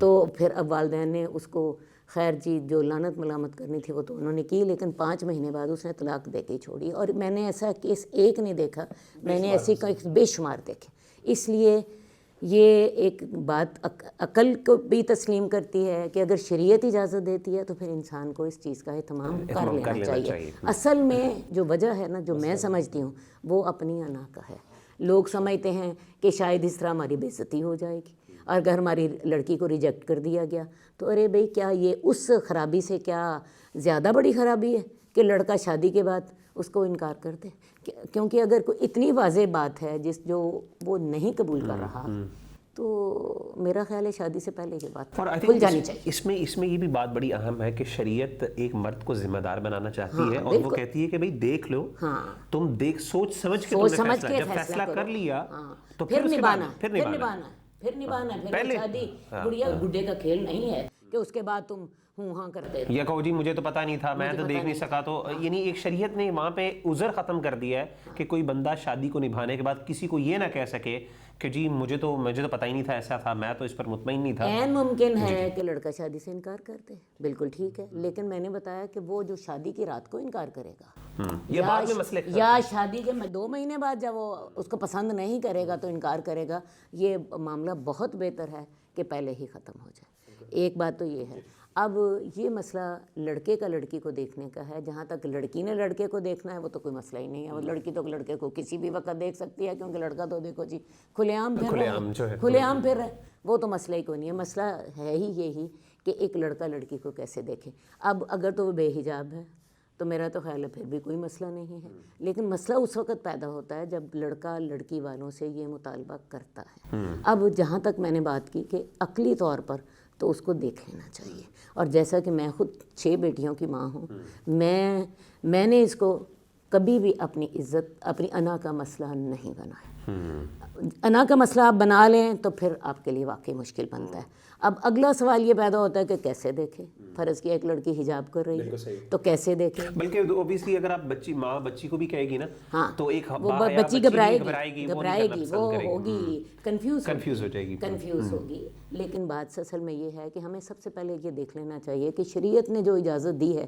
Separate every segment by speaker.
Speaker 1: تو پھر اب والدین نے اس کو خیر جی جو لعنت ملامت کرنی تھی وہ تو انہوں نے کی، لیکن 5 مہینے بعد اس نے طلاق دے کے ہی چھوڑی. اور میں نے ایسا کیس ایک نہیں دیکھا، میں نے ایسی بے شمار دیکھے. اس لیے یہ ایک بات عقل کو بھی تسلیم کرتی ہے کہ اگر شریعت اجازت دیتی ہے تو پھر انسان کو اس چیز کا اہتمام کر لینا چاہیے. اصل میں جو وجہ ہے نا، جو میں سمجھتی ہوں، وہ اپنی انا کا ہے. لوگ سمجھتے ہیں کہ شاید اس طرح ہماری بے عزتی ہو جائے گی، اور اگر ہماری لڑکی کو ریجیکٹ کر دیا گیا تو ارے بھئی کیا یہ اس خرابی سے کیا زیادہ بڑی خرابی ہے کہ لڑکا شادی کے بعد اس کو انکار کر دے؟ کیونکہ اگر کوئی اتنی واضح بات ہے جو وہ نہیں قبول کر رہا تو میرا خیال ہے شادی سے پہلے یہ بات کھل جانی چاہیے.
Speaker 2: اس میں یہ بھی بات بڑی اہم ہے کہ شریعت ایک مرد کو ذمہ دار بنانا چاہتی ہے، اور وہ کہتی ہے کہ بھئی دیکھ لو، تم دیکھ سوچ سمجھ کے جب فیصلہ کر لیا تو
Speaker 1: پھر نبھانا پھر شادی گڑیا گڈے کا کھیل نہیں ہے کہ اس کے بعد تم ہاں کرتے رہو
Speaker 2: یا کہو جی مجھے تو پتہ نہیں تھا، میں تو دیکھ نہیں سکا. تو یعنی ایک شریعت نے وہاں پہ عذر ختم کر دیا ہے کہ کوئی بندہ شادی کو نبھانے کے بعد کسی کو یہ نہ کہہ سکے کہ جی مجھے تو پتہ ہی نہیں تھا، ایسا تھا، میں تو اس پر مطمئن نہیں تھا.
Speaker 1: عین ممکن ہے کہ لڑکا شادی سے انکار کر دے، بالکل ٹھیک ہے، لیکن میں نے بتایا کہ وہ جو شادی کی رات کو انکار کرے گا یا شادی کے 2 مہینے بعد جب وہ اس کو پسند نہیں کرے گا تو انکار کرے گا، یہ معاملہ بہت بہتر ہے کہ پہلے ہی ختم ہو جائے. ایک بات تو یہ ہے. اب یہ مسئلہ لڑکے کا لڑکی کو دیکھنے کا ہے. جہاں تک لڑکی نے لڑکے کو دیکھنا ہے وہ تو کوئی مسئلہ ہی نہیں ہے. وہ لڑکی تو لڑکے کو کسی بھی وقت دیکھ سکتی ہے، کیونکہ لڑکا تو دیکھو جی کھلے عام پھر رہا ہے، وہ تو مسئلہ ہی کوئی نہیں ہے. مسئلہ ہے ہی یہی کہ ایک لڑکا لڑکی کو کیسے دیکھے. اب اگر تو وہ بے حجاب ہے تو میرا تو خیال ہے پھر بھی کوئی مسئلہ نہیں ہے، لیکن مسئلہ اس وقت پیدا ہوتا ہے جب لڑکا لڑکی والوں سے یہ مطالبہ کرتا ہے. اب جہاں تک میں نے بات کی کہ عقلی طور پر تو اس کو دیکھ لینا چاہیے. اور جیسا کہ میں خود 6 بیٹیوں کی ماں ہوں، میں نے اس کو کبھی بھی اپنی عزت، اپنی انا کا مسئلہ نہیں بنایا. انا کا مسئلہ آپ بنا لیں تو پھر آپ کے لیے واقعی مشکل بنتا ہے. اب اگلا سوال یہ پیدا ہوتا ہے کہ کیسے دیکھیں. فرض کیا ایک لڑکی حجاب کر رہی ہے تو کیسے دیکھیں.
Speaker 2: بلکہ اوبیسلی اگر آپ بچی کو بھی کہے گی نا تو ایک
Speaker 1: بچی گھبرائے گی، وہ ہوگی کنفیوز ہوگی. لیکن بات اصل میں یہ ہے کہ ہمیں سب سے پہلے یہ دیکھ لینا چاہیے کہ شریعت نے جو اجازت دی ہے،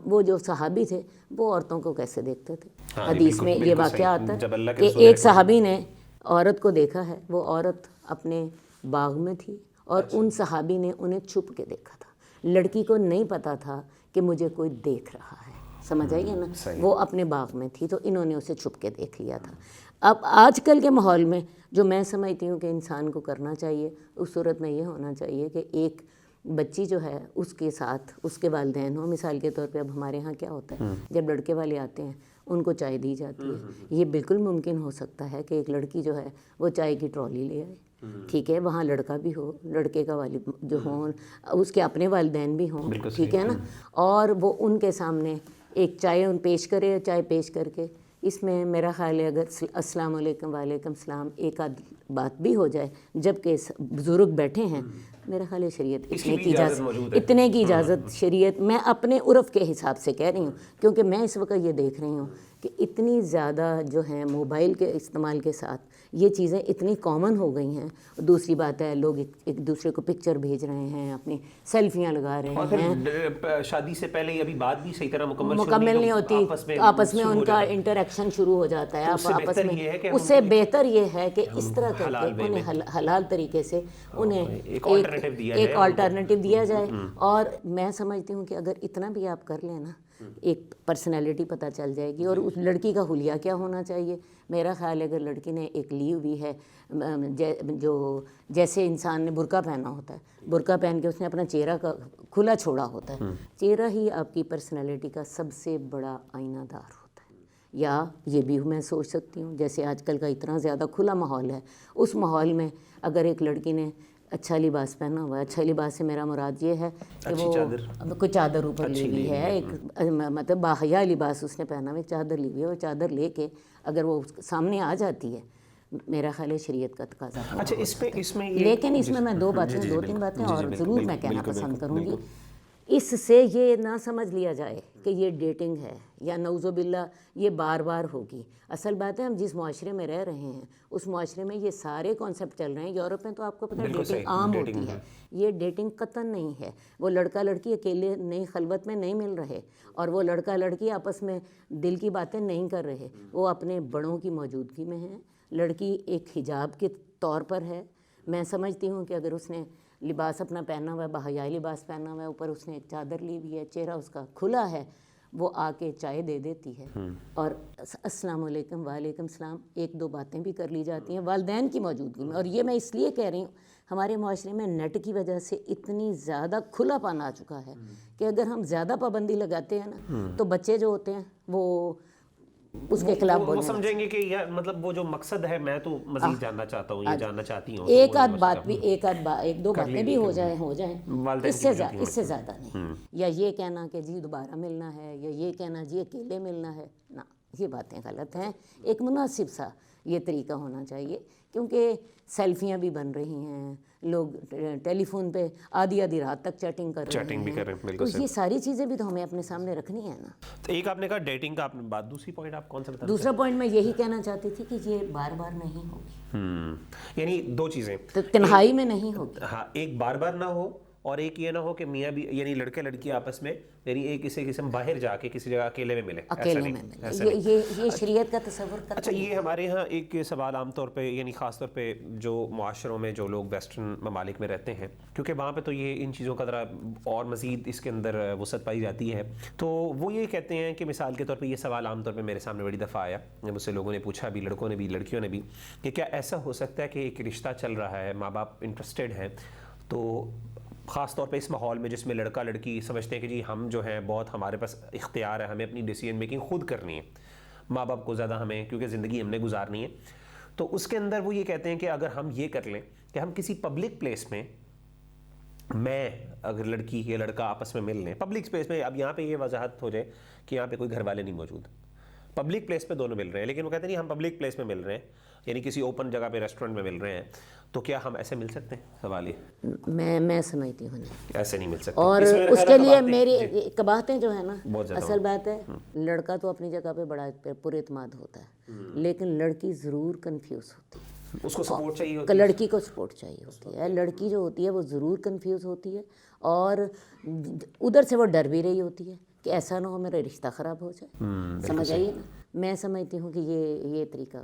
Speaker 1: وہ جو صحابی تھے وہ عورتوں کو کیسے دیکھتے تھے. حدیث میں یہ واقعہ آتا ہے کہ ایک صحابی نے عورت کو دیکھا ہے، وہ عورت اپنے باغ میں تھی اور ان صحابی نے انہیں چھپ کے دیکھا تھا. لڑکی کو نہیں پتا تھا کہ مجھے کوئی دیکھ رہا ہے، سمجھ آئیے نا. وہ اپنے باغ میں تھی تو انہوں نے اسے چھپ کے دیکھ لیا تھا. اب آج کل کے ماحول میں جو میں سمجھتی ہوں کہ انسان کو کرنا چاہیے، اس صورت میں یہ ہونا چاہیے کہ ایک بچی جو ہے اس کے ساتھ اس کے والدین ہوں. مثال کے طور پہ اب ہمارے ہاں کیا ہوتا ہے، جب لڑکے والے آتے ہیں ان کو چائے دی جاتی ہے. یہ بالکل ممکن ہو سکتا ہے کہ ایک لڑکی جو ہے وہ چائے کی ٹرالی لے آئے، ٹھیک ہے، وہاں لڑکا بھی ہو، لڑکے کا والد جو ہوں، اس کے اپنے والدین بھی ہوں، ٹھیک ہے نا، اور وہ ان کے سامنے ایک چائے پیش کرے. چائے پیش کر کے اس میں میرا خیال ہے اگر السلام علیکم وعلیکم السلام ایک آدھ بات بھی ہو جائے جب کہ بزرگ بیٹھے ہیں، میرا خیال ہے شریعت اتنے کی اجازت شریعت، میں اپنے عرف کے حساب سے کہہ رہی ہوں، کیونکہ میں اس وقت یہ دیکھ رہی ہوں کہ اتنی زیادہ جو ہیں موبائل کے استعمال کے ساتھ یہ چیزیں اتنی کامن ہو گئی ہیں. دوسری بات ہے لوگ ایک دوسرے کو پکچر بھیج رہے ہیں، اپنی سیلفیاں لگا رہے ہیں.
Speaker 2: شادی سے پہلے ابھی بات بھی صحیح طرح
Speaker 1: مکمل نہیں ہوتی، آپس میں ان کا انٹریکشن شروع ہو جاتا ہے آپس میں. اس سے بہتر یہ ہے کہ اس طرح کر کے انہیں حلال طریقے سے انہیں ایک آلٹرنیٹیو دیا جائے. اور میں سمجھتی ہوں کہ اگر اتنا بھی آپ کر لیں نا، ایک پرسنالٹی پتہ چل جائے گی. اور اس لڑکی کا حلیہ کیا ہونا چاہیے، میرا خیال ہے اگر لڑکی نے ایک لی ہوئی ہے، جو جیسے انسان نے برقع پہنا ہوتا ہے، برقع پہن کے اس نے اپنا چہرہ کا کھلا چھوڑا ہوتا ہے. چہرہ ہی آپ کی پرسنالٹی کا سب سے بڑا آئینہ دار ہوتا ہے. یا یہ بھی میں سوچ سکتی ہوں جیسے آج کل کا اتنا زیادہ کھلا ماحول ہے، اس ماحول میں اگر ایک لڑکی نے اچھا لباس پہنا ہوا ہے، اچھا لباس سے میرا مراد یہ ہے کہ وہ کوئی چادر اوپر لی ہوئی ہے، ایک مطلب باحیا لباس اس نے پہنا ہوا ہے، چادر لی ہوئی ہے، اور چادر لے کے اگر وہ سامنے آ جاتی ہے، میرا خیال ہے شریعت کا تقاضا ہے.
Speaker 2: اچھا اس میں
Speaker 1: لیکن اس میں 2 تین باتیں اور ضرور میں کہنا پسند کروں گی اس سے یہ نہ سمجھ لیا جائے کہ یہ ڈیٹنگ ہے یا نعوذ باللہ یہ بار بار ہوگی. اصل بات ہے ہم جس معاشرے میں رہ رہے ہیں اس معاشرے میں یہ سارے کانسیپٹ چل رہے ہیں. یورپ میں تو آپ کو پتہ ہے ڈیٹنگ عام ہوتی ہے. یہ ڈیٹنگ قطعاً نہیں ہے. وہ لڑکا لڑکی اکیلے نہیں خلوت میں نہیں مل رہے, اور وہ لڑکا لڑکی آپس میں دل کی باتیں نہیں کر رہے, وہ اپنے بڑوں کی موجودگی میں ہیں. لڑکی ایک حجاب کے طور پر ہے. میں سمجھتی ہوں کہ اگر اس نے لباس اپنا پہنا ہوا ہے, بحیائی لباس پہنا ہوا ہے, اوپر اس نے ایک چادر لی ہوئی ہے, چہرہ اس کا کھلا ہے, وہ آ کے چائے دے دیتی ہے اور السلام علیکم وعلیکم السلام ایک دو باتیں بھی کر لی جاتی ہیں والدین کی موجودگی میں. اور یہ میں اس لیے کہہ رہی ہوں ہمارے معاشرے میں نیٹ کی وجہ سے اتنی زیادہ کھلا پن آ چکا ہے کہ اگر ہم زیادہ پابندی لگاتے ہیں نا تو بچے جو ہوتے ہیں وہ اس کے خلاف
Speaker 2: وہ سمجھیں گے کہ یہ مطلب وہ جو مقصد ہے میں تو مزید جاننا چاہتا ہوں, یہ جاننا چاہتی ہوں.
Speaker 1: ایک آدھ بات بھی ایک دو باتیں بھی ہو جائیں اس سے زیادہ نہیں. یا یہ کہنا کہ جی دوبارہ ملنا ہے, یا یہ کہنا جی اکیلے ملنا ہے, نہ یہ باتیں غلط ہیں. ایک مناسب سا یہ طریقہ ہونا چاہیے, کیونکہ سیلفیاں بھی بن رہی ہیں, لوگ ٹیلی فون پہ آدھی رات تک چیٹنگ کر رہے ہیں, تو یہ ساری چیزیں بھی تو ہمیں اپنے سامنے رکھنی ہے نا.
Speaker 2: تو ایک آپ نے کہا ڈیٹنگ کا, آپ نے بات دوسری پوائنٹ آپ کون سا بتا؟
Speaker 1: دوسرا پوائنٹ میں یہی کہنا چاہتی تھی کہ یہ بار بار نہیں ہوگی.
Speaker 2: یعنی دو چیزیں,
Speaker 1: تنہائی میں نہیں ہوگی.
Speaker 2: ہاں, ایک بار بار نہ ہو, اور ایک یہ نہ ہو کہ میاں بھی یعنی لڑکے لڑکی آپس میں یعنی ایک اسے قسم باہر جا کے کسی جگہ اکیلے میں ملے.
Speaker 1: یہ شریعت کا تصور کرتا ہے.
Speaker 2: اچھا, یہ ہمارے ہاں ایک سوال عام طور پہ یعنی خاص طور پہ جو معاشروں میں جو لوگ ویسٹرن ممالک میں رہتے ہیں, کیونکہ وہاں پہ تو یہ ان چیزوں کا ذرا اور مزید اس کے اندر وسعت پائی جاتی ہے, تو وہ یہ کہتے ہیں کہ مثال کے طور پہ یہ سوال عام طور پہ میرے سامنے بڑی دفعہ آیا, مجھ سے لوگوں نے پوچھا بھی, لڑکوں نے بھی لڑکیوں نے بھی, کہ کیا ایسا ہو سکتا ہے کہ ایک رشتہ چل رہا ہے, ماں باپ انٹرسٹیڈ ہیں, تو خاص طور پہ اس ماحول میں جس میں لڑکا لڑکی سمجھتے ہیں کہ جی ہم جو ہیں بہت ہمارے پاس اختیار ہے, ہمیں اپنی ڈیسیجن میکنگ خود کرنی ہے, ماں باپ کو زیادہ ہمیں کیونکہ زندگی ہم نے گزارنی ہے, تو اس کے اندر وہ یہ کہتے ہیں کہ اگر ہم یہ کر لیں کہ ہم کسی پبلک پلیس میں, میں اگر لڑکی یا لڑکا آپس میں مل لیں پبلک پلیس میں, اب یہاں پہ یہ وضاحت ہو جائے کہ یہاں پہ کوئی گھر والے نہیں موجود, پبلک پلیس پہ دونوں مل رہے ہیں, لیکن وہ کہتے ہیں ہم پبلک پلیس میں مل رہے ہیں, یعنی کسی اوپن جگہ پہ ریسٹورنٹ میں مل رہے ہیں, تو کیا ہم ایسے مل سکتے ہیں؟ سوال یہ
Speaker 1: میں سمجھتی ہوں
Speaker 2: ایسے نہیں مل سکتے.
Speaker 1: اور اس کے لیے میری قباحتیں جو ہے نا, اصل بات ہے لڑکا تو اپنی جگہ پہ بڑا پر اعتماد ہوتا ہے, لیکن لڑکی ضرور کنفیوز ہوتی ہے,
Speaker 2: اس کو سپورٹ چاہیے ہوتی ہے,
Speaker 1: لڑکی کو سپورٹ چاہیے ہوتی ہے. لڑکی جو ہوتی ہے وہ ضرور کنفیوز ہوتی ہے, اور ادھر سے وہ ڈر بھی رہی ہوتی ہے کہ ایسا نہ ہو میرا رشتہ خراب ہو جائے. سمجھ آئیے نا. میں سمجھتی ہوں کہ یہ طریقہ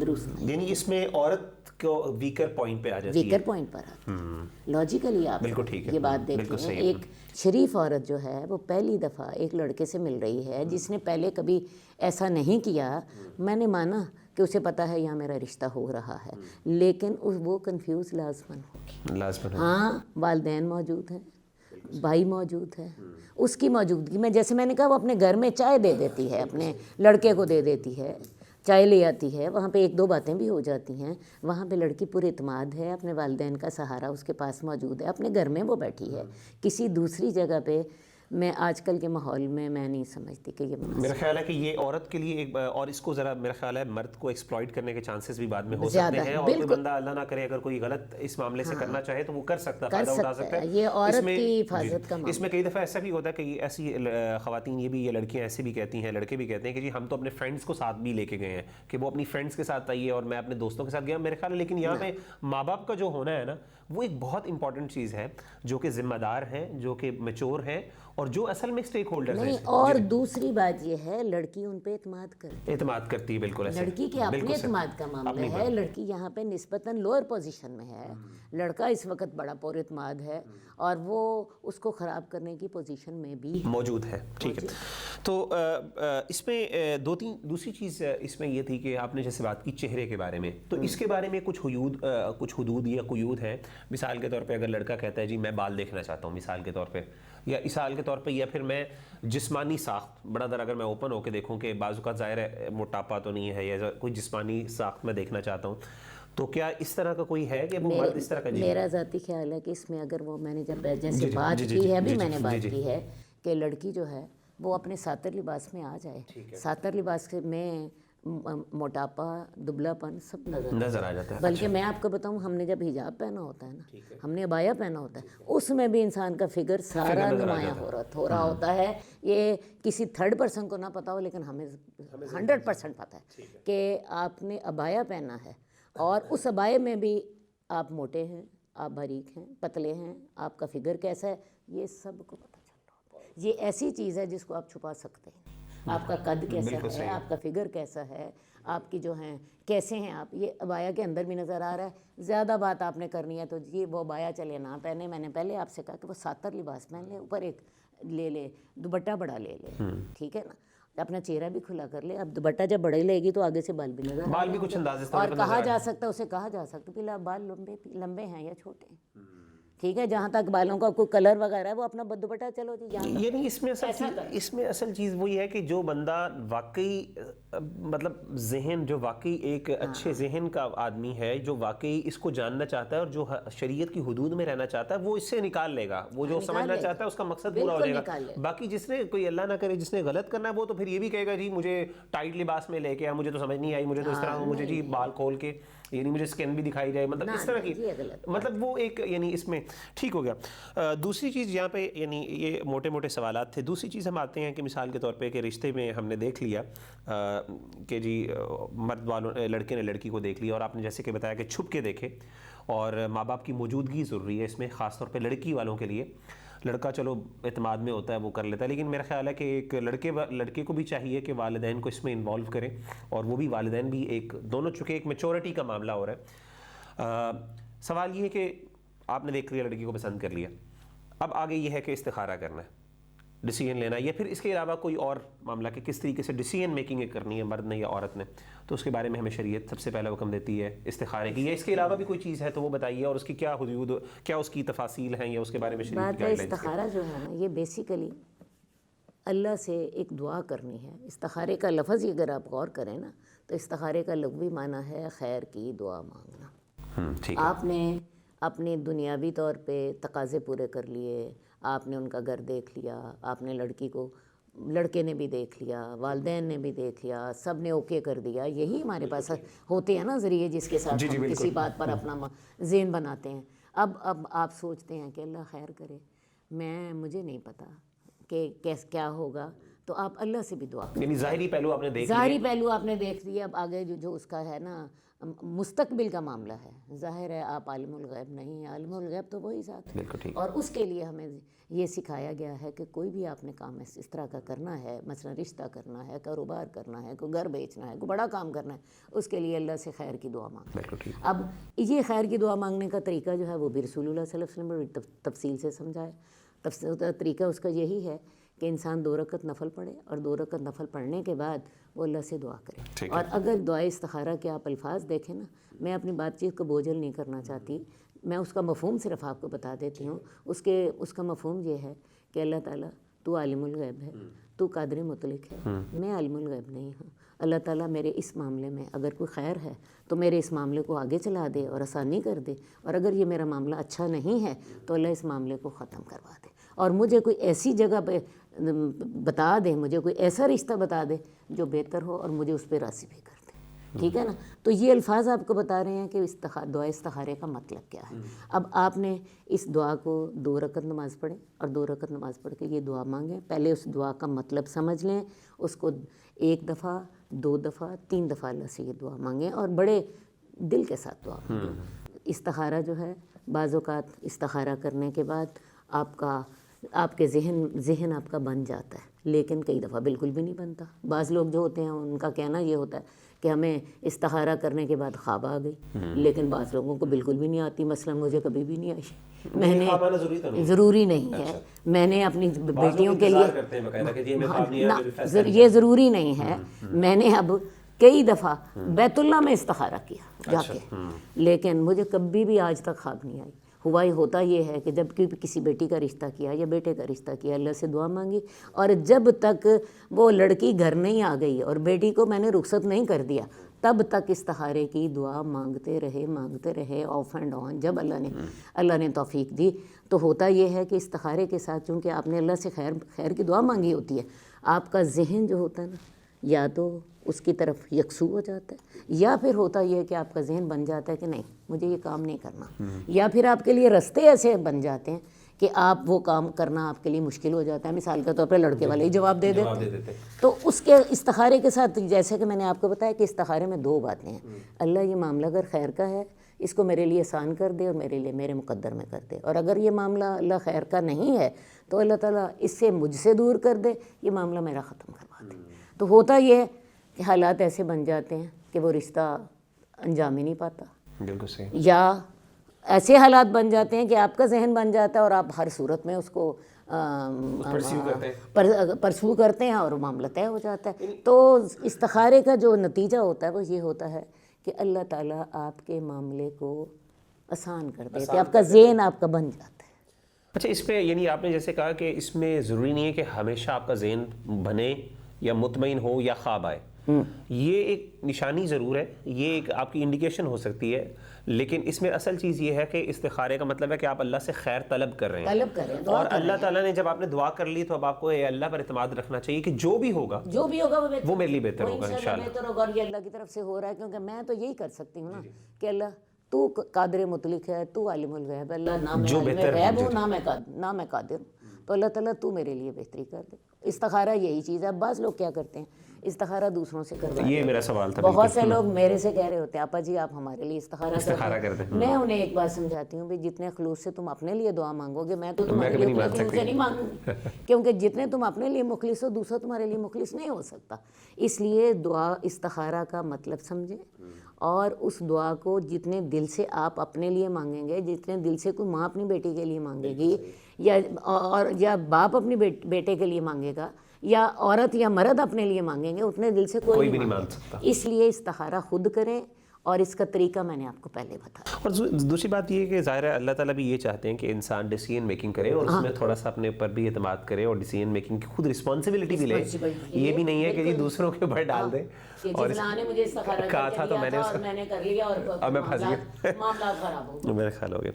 Speaker 1: درست نہیں,
Speaker 2: یعنی اس میں عورت کو ویکر پوائنٹ پہ آ جاتی ہے,
Speaker 1: ویکر پوائنٹ پر آتی ہے. لاجیکلی آپ یہ بات دیکھیں, ایک شریف عورت جو ہے وہ پہلی دفعہ ایک لڑکے سے مل رہی ہے جس نے پہلے کبھی ایسا نہیں کیا, میں نے مانا کہ اسے پتا ہے یہاں میرا رشتہ ہو رہا ہے, لیکن وہ کنفیوز لازماً ہوگی. ہاں, والدین موجود ہیں, بھائی موجود ہے, اس کی موجودگی میں جیسے میں نے کہا وہ اپنے گھر میں چائے دے دیتی ہے, اپنے لڑکے کو دے دیتی ہے, چائے لے آتی ہے, وہاں پہ ایک دو باتیں بھی ہو جاتی ہیں, وہاں پہ لڑکی پر اعتماد ہے, اپنے والدین کا سہارا اس کے پاس موجود ہے, اپنے گھر میں وہ بیٹھی ہے. کسی دوسری جگہ پہ میں آج کل کے ماحول میں نہیں سمجھتی کہ یہ
Speaker 2: میرا خیال ہے کہ یہ عورت کے لیے ایک, اور اس کو ذرا میرا خیال ہے مرد کو ایکسپلائٹ کرنے کے چانسز بھی بعد میں ہو سکتے ہیں, اور کوئی بندہ اللہ نہ کرے اگر کوئی غلط اس معاملے سے کرنا چاہے تو وہ کر سکتا ہے, فائدہ اٹھا سکتا ہے.
Speaker 1: یہ عورت کی حفاظت کا
Speaker 2: اس میں کئی دفعہ ایسا بھی ہوتا ہے کہ ایسی خواتین یہ بھی, یہ لڑکیاں ایسے بھی کہتی ہیں, لڑکے بھی کہتے ہیں کہ جی ہم تو اپنے فرینڈس کو ساتھ بھی لے کے گئے ہیں, کہ وہ اپنی فرینڈس کے ساتھ آئیے اور میں اپنے دوستوں کے ساتھ گیا. میرے خیال ہے لیکن یہاں پہ ماں باپ کا جو ہونا ہے نا وہ ایک بہت امپورٹنٹ چیز ہے, جو کہ ذمہ دار ہیں, جو کہ میچور ہیں, اور جو اصل میں اسٹیک ہولڈرز ہیں.
Speaker 1: اور دوسری بات یہ ہے لڑکی ان پہ
Speaker 2: اعتماد کرتی ہے, بالکل ایسے
Speaker 1: لڑکی کے اپنے اعتماد کا معاملہ ہے. لڑکی یہاں پہ نسبتاً لوئر پوزیشن میں ہے, لڑکا اس وقت بڑا پر اعتماد ہے اور وہ اس کو خراب کرنے کی پوزیشن میں بھی
Speaker 2: موجود ہے. ٹھیک ہے, تو اس میں دوسری چیز اس میں یہ تھی کہ آپ نے جیسے بات کی چہرے کے بارے میں, تو اس کے بارے میں کچھ حدود یا قیود ہیں. مثال کے طور پہ اگر لڑکا کہتا ہے جی میں بال دیکھنا چاہتا ہوں, مثال کے طور پہ, یا مثال کے طور پہ, یا پھر میں جسمانی ساخت بڑا در اگر میں اوپن ہو کے دیکھوں کہ بعض اوقات ظاہر ہے موٹاپا تو نہیں ہے یا کوئی جسمانی ساخت میں دیکھنا چاہتا ہوں, تو کیا اس طرح کا کوئی ہے کہ وہ مرد اس طرح کا؟
Speaker 1: میرا ذاتی خیال ہے کہ اس میں اگر وہ میں نے جب جیسے بات کی ہے, ابھی میں نے بات کی ہے کہ لڑکی جو ہے وہ اپنے ساتر لباس میں آ جائے. ساتر لباس میں موٹاپا دبلا پن سب
Speaker 2: نظر آ جاتا ہے.
Speaker 1: بلکہ میں آپ کو بتاؤں ہم نے جب حجاب پہنا ہوتا ہے نا, ہم نے عبایا پہنا ہوتا ہے, اس میں بھی انسان کا فگر سارا نمایاں ہو رہا ہوتا ہے. یہ کسی تھرڈ پرسن کو نہ پتا ہو لیکن ہمیں 100% پتہ ہے کہ آپ نے عبایا پہنا ہے, اور اس عبایے میں بھی آپ موٹے ہیں, آپ باریک ہیں, پتلے ہیں, آپ کا فگر کیسا ہے, یہ سب کو پتہ چل رہا ہوتا ہے. یہ ایسی چیز ہے جس کو آپ چھپا سکتے ہیں. آپ کا قد کیسا ہے, آپ کا فگر کیسا ہے, آپ کی جو ہیں کیسے ہیں آپ, یہ عبایا کے اندر بھی نظر آ رہا ہے. زیادہ بات آپ نے کرنی ہے تو جی وہ عبایا چلے نہ پہنے, میں نے پہلے آپ سے کہا کہ وہ ساتر لباس پہن لے, اوپر ایک لے لے, دوپٹہ بڑا لے لے, ٹھیک ہے نا, اپنا چہرہ بھی کھلا کر لے. اب دوپٹہ جب بڑے لے گی تو آگے سے بال بھی نظر,
Speaker 2: بال بھی کچھ اندازے سے,
Speaker 1: اور کہا جا سکتا ہے, اسے کہا جا سکتا ہے کہ بال لمبے ہیں یا چھوٹے ہیں, ٹھیک ہے. جہاں تک بالوں کا کوئی کلر وغیرہ ہے وہ اپنا دوپٹہ چلو جی جہاں تک.
Speaker 2: یعنی اس میں اصل چیز وہی ہے کہ جو بندہ واقعی مطلب ذہن, جو واقعی ایک اچھے ذہن کا آدمی ہے, جو واقعی اس کو جاننا چاہتا ہے اور جو شریعت کی حدود میں رہنا چاہتا ہے, وہ اس سے نکال لے گا. وہ جو سمجھنا چاہتا ہے اس کا مقصد پورا ہو جائے گا. باقی جس نے کوئی اللہ نہ کرے جس نے غلط کرنا ہے وہ تو پھر یہ بھی کہے گا جی مجھے ٹائٹ لباس میں لے کے, مجھے تو سمجھ نہیں آئی, مجھے تو اس طرح, مجھے جی بال کھول کے, یعنی مجھے اسکن بھی دکھائی جائے, مطلب اس طرح کی, مطلب وہ ایک, یعنی اس میں ٹھیک ہو گیا. دوسری چیز یہاں پہ, یعنی یہ موٹے موٹے سوالات تھے. دوسری چیز ہم آتے ہیں کہ مثال کے طور پہ کہ رشتے میں ہم نے دیکھ لیا کہ جی مرد والوں, لڑکے نے لڑکی کو دیکھ لیا, اور آپ نے جیسے کہ بتایا کہ چھپ کے دیکھے, اور ماں باپ کی موجودگی ضروری ہے اس میں, خاص طور پہ لڑکی والوں کے لیے. لڑکا چلو اعتماد میں ہوتا ہے وہ کر لیتا ہے, لیکن میرا خیال ہے کہ ایک لڑکے کو بھی چاہیے کہ والدین کو اس میں انوالو کریں, اور وہ بھی والدین بھی ایک, دونوں چونکہ ایک میچورٹی کا معاملہ ہو رہا ہے. سوال یہ ہے کہ آپ نے دیکھ لیا, لڑکی کو پسند کر لیا, اب آگے یہ ہے کہ استخارہ کرنا ہے, ڈیسیژن لینا ہے, یا پھر اس کے علاوہ کوئی اور معاملہ کہ کس طریقے سے ڈیسیژن میکنگ کرنی ہے مرد نے یا عورت نے, تو اس کے بارے میں ہمیں شریعت سب سے پہلا حکم دیتی ہے استخارے کی, یا اس کے علاوہ بھی کوئی چیز ہے تو وہ بتائیے, اور اس کی کیا حدود, کیا اس کی تفاصیل ہیں, یا اس کے بارے میں شریعت کی گائیڈ لائنز.
Speaker 1: استخارہ جو ہے نا, یہ بیسیکلی اللہ سے ایک دعا کرنی ہے. استخارے کا لفظ ہی اگر آپ غور کریں نا تو استخارے کا لغوی معنی ہے خیر کی دعا مانگنا. آپ نے اپنے دنیاوی طور پہ تقاضے پورے کر لیے, آپ نے ان کا گھر دیکھ لیا, آپ نے لڑکی کو, لڑکے نے بھی دیکھ لیا, والدین نے بھی دیکھ لیا, سب نے اوکے کر دیا. یہی ہمارے پاس ہوتے ہیں نا ذریعے جس کے ساتھ ہم کسی بات پر اپنا ذہن بناتے ہیں. اب آپ سوچتے ہیں کہ اللہ خیر کرے, مجھے نہیں پتا کہ کیا ہوگا, تو آپ اللہ سے بھی دعا کریں.
Speaker 2: یعنی ظاہری پہلو آپ نے دیکھ لیا,
Speaker 1: ظاہری پہلو آپ نے دیکھ لیا. اب آگے جو اس کا ہے نا مستقبل کا معاملہ ہے, ظاہر ہے آپ عالم الغیب نہیں ہیں, عالم الغیب تو وہی ذات ہے. اور اس کے لیے ہمیں یہ سکھایا گیا ہے کہ کوئی بھی آپ نے کام اس طرح کا کرنا ہے, مثلا رشتہ کرنا ہے, کاروبار کرنا ہے, کوئی گھر بیچنا ہے, کوئی بڑا کام کرنا ہے, اس کے لیے اللہ سے خیر کی دعا مانگیں. اب یہ خیر کی دعا مانگنے کا طریقہ جو ہے وہ بھی رسول اللہ صلی اللہ علیہ وسلم نے تفصیل سے سمجھایا. طریقہ اس کا یہی ہے کہ انسان 2 رکعت نفل پڑھے, اور 2 رکعت نفل پڑھنے کے بعد وہ اللہ سے دعا کرے. اور اگر دعائے استخارہ کے آپ الفاظ دیکھیں نا, میں اپنی بات چیت کو بوجھل نہیں کرنا چاہتی, میں اس کا مفہوم صرف آپ کو بتا دیتی ہوں. اس کا مفہوم یہ ہے کہ اللہ تعالیٰ تو عالم الغیب ہے, تو قادر مطلق ہے, میں عالم الغیب نہیں ہوں. اللہ تعالیٰ میرے اس معاملے میں اگر کوئی خیر ہے تو میرے اس معاملے کو آگے چلا دے اور آسانی کر دے, اور اگر یہ میرا معاملہ اچھا نہیں ہے تو اللہ اس معاملے کو ختم کروا دے, اور مجھے کوئی ایسی جگہ پہ بتا دے, مجھے کوئی ایسا رشتہ بتا دے جو بہتر ہو, اور مجھے اس پہ راضی بھی کر دے. ٹھیک ہے نا. تو یہ الفاظ آپ کو بتا رہے ہیں کہ دعا استخارے کا مطلب کیا ہے. اب آپ نے اس دعا کو 2 رکعت نماز پڑھیں, اور 2 رکعت نماز پڑھ کے یہ دعا مانگیں. پہلے اس دعا کا مطلب سمجھ لیں, اس کو 1 دفعہ 2 دفعہ 3 دفعہ اللہ سے یہ دعا مانگیں, اور بڑے دل کے ساتھ دعا مانگیں. استخارہ جو ہے, بعض اوقات استخارہ کرنے کے بعد آپ کے ذہن آپ کا بن جاتا ہے, لیکن کئی دفعہ بالکل بھی نہیں بنتا. بعض لوگ جو ہوتے ہیں ان کا کہنا یہ ہوتا ہے کہ ہمیں استخارہ کرنے کے بعد خواب آ گئی, لیکن بعض لوگوں کو بالکل بھی نہیں آتی. مثلا مجھے کبھی بھی نہیں آئی. میں نے ضروری نہیں ہے, میں نے اپنی بیٹیوں کے لیے, یہ ضروری نہیں ہے, میں نے اب کئی دفعہ بیت اللہ میں استخارہ کیا جا کے, لیکن مجھے کبھی بھی آج تک خواب نہیں آئی. ہوا ہی ہوتا یہ ہے کہ جب کسی بیٹی کا رشتہ کیا یا بیٹے کا رشتہ کیا, اللہ سے دعا مانگی, اور جب تک وہ لڑکی گھر نہیں آ گئی اور بیٹی کو میں نے رخصت نہیں کر دیا, تب تک استخارے کی دعا مانگتے رہے آف اینڈ آن. جب اللہ نے توفیق دی تو ہوتا یہ ہے کہ استخارے کے ساتھ چونکہ آپ نے اللہ سے خیر کی دعا مانگی ہوتی ہے, آپ کا ذہن جو ہوتا ہے نا یا تو اس کی طرف یکسو ہو جاتا ہے، یا پھر ہوتا یہ ہے کہ آپ کا ذہن بن جاتا ہے کہ نہیں مجھے یہ کام نہیں کرنا، یا پھر آپ کے لیے رستے ایسے بن جاتے ہیں کہ آپ وہ کام کرنا آپ کے لیے مشکل ہو جاتا ہے. مثال کے طور پر لڑکے والے ہی جواب دے دیتے ہیں. تو اس کے استخارے کے ساتھ جیسے کہ میں نے آپ کو بتایا کہ استخارے میں دو باتیں ہیں. اللہ یہ معاملہ اگر خیر کا ہے اس کو میرے لیے آسان کر دے اور میرے لیے میرے مقدر میں کر دے، اور اگر یہ معاملہ اللہ خیر کا نہیں ہے تو اللہ تعالیٰ اس سے مجھ سے دور کر دے، یہ معاملہ میرا ختم کروا دے. تو ہوتا یہ ہے کہ حالات ایسے بن جاتے ہیں کہ وہ رشتہ انجام ہی نہیں پاتا. بالکل صحیح. یا ایسے حالات بن جاتے ہیں کہ آپ کا ذہن بن جاتا ہے اور آپ ہر صورت میں اس کو پرسو کرتے ہیں اور معاملہ طے ہو جاتا ہے. تو استخارے کا جو نتیجہ ہوتا ہے وہ یہ ہوتا ہے کہ اللہ تعالیٰ آپ کے معاملے کو آسان کر دیتے، آپ کا ذہن آپ کا بن جاتا ہے.
Speaker 2: اچھا، اس پہ یعنی آپ نے جیسے کہا کہ اس میں ضروری نہیں ہے کہ ہمیشہ آپ کا ذہن بنے یا مطمئن ہو یا خواب آئے، یہ ایک نشانی ضرور ہے، یہ ایک آپ کی انڈیکیشن ہو سکتی ہے، لیکن اس میں اصل چیز یہ ہے کہ استخارے کا مطلب ہے کہ آپ اللہ سے خیر طلب کر رہے ہیں، اور اللہ تعالیٰ نے جب آپ نے دعا کر لی تو اب آپ کو اللہ پر اعتماد رکھنا چاہیے کہ جو بھی ہوگا وہ میرے لیے بہتر ہوگا انشاءاللہ.
Speaker 1: بہتر ہوگا، اور یہ اللہ کی طرف سے ہو رہا ہے، کیونکہ میں تو یہی کر سکتی ہوں نا کہ اللہ تو قادر مطلق ہے، تو عالم الغیب، اللہ نہ میں عالم غیب ہوں نہ میں قادر ہوں، تو اللہ تعالیٰ تو میرے لیے بہتری کر دے. استخارہ یہی چیز ہے. بعض لوگ کیا کرتے ہیں استخارہ دوسروں سے کرواتے ہیں.
Speaker 2: یہ میرا سوال تھا.
Speaker 1: بہت سے لوگ میرے سے کہہ رہے ہوتے ہیں آپا جی آپ ہمارے لیے استخارہ کرتے ہیں. میں انہیں ایک بات سمجھاتی ہوں، بھائی جتنے خلوص سے تم اپنے لیے دعا مانگو گے میں تو تمہارے لیے خلوص سے نہیں مانگوں گی، کیونکہ جتنے تم اپنے لیے مخلص ہو دوسرا تمہارے لیے مخلص نہیں ہو سکتا. اس لیے دعا استخارہ کا مطلب سمجھیں، اور اس دعا کو جتنے دل سے آپ اپنے لیے مانگیں گے، جتنے دل سے کوئی ماں اپنی بیٹی کے لیے مانگے گی یا باپ اپنی بیٹے کے لیے مانگے گا، یا عورت یا مرد اپنے لیے مانگیں گے، اتنے دل سے کوئی بھی نہیں مانگ سکتا. اس لیے استخارہ خود کریں، اور اس کا طریقہ میں نے آپ کو پہلے بتایا.
Speaker 2: اور دوسری بات یہ ہے کہ ظاہر ہے اللہ تعالیٰ بھی یہ چاہتے ہیں کہ انسان ڈیسیژن میکنگ کرے اور اس میں تھوڑا سا اپنے اوپر بھی اعتماد کرے اور ڈیسیژن میکنگ کی خود رسپانسبلٹی بھی لے. یہ بھی نہیں ہے کہ جی دوسروں کے اوپر ڈال دیں اور کہا تھا تو میں نے کر لیا اور میں پھنس گیا، معاملات خراب ہو گئے. میرا خیال ہو گیا.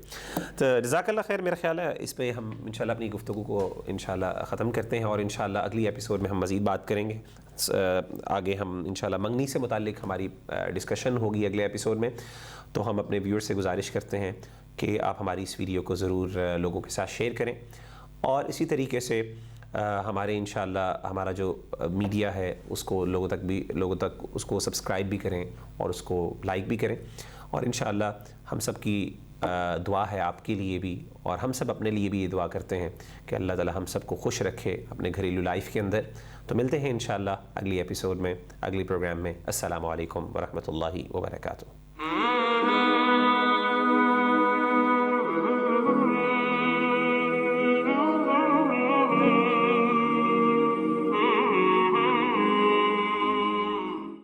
Speaker 2: تو جزاک اللہ خیر. میرا خیال ہے اس پہ ہم انشاءاللہ اپنی گفتگو کو انشاءاللہ ختم کرتے ہیں، اور انشاءاللہ اگلی ایپیسوڈ میں ہم مزید بات کریں گے. آگے ہم انشاءاللہ منگنی سے متعلق ہماری ڈسکشن ہوگی اگلے ایپیسوڈ میں. تو ہم اپنے ویور سے گزارش کرتے ہیں کہ آپ ہماری اس ویڈیو کو ضرور لوگوں کے ساتھ شیئر کریں، اور اسی طریقے سے ہمارے انشاءاللہ ہمارا جو میڈیا ہے اس کو لوگوں تک اس کو سبسکرائب بھی کریں اور اس کو لائک بھی کریں. اور انشاءاللہ ہم سب کی دعا ہے آپ کے لیے بھی، اور ہم سب اپنے لیے بھی یہ دعا کرتے ہیں کہ اللہ تعالی ہم سب کو خوش رکھے اپنے گھریلو لائف کے اندر. تو ملتے ہیں انشاءاللہ اگلی ایپیسوڈ میں، اگلی پروگرام میں. السلام علیکم ورحمۃ اللہ وبرکاتہ.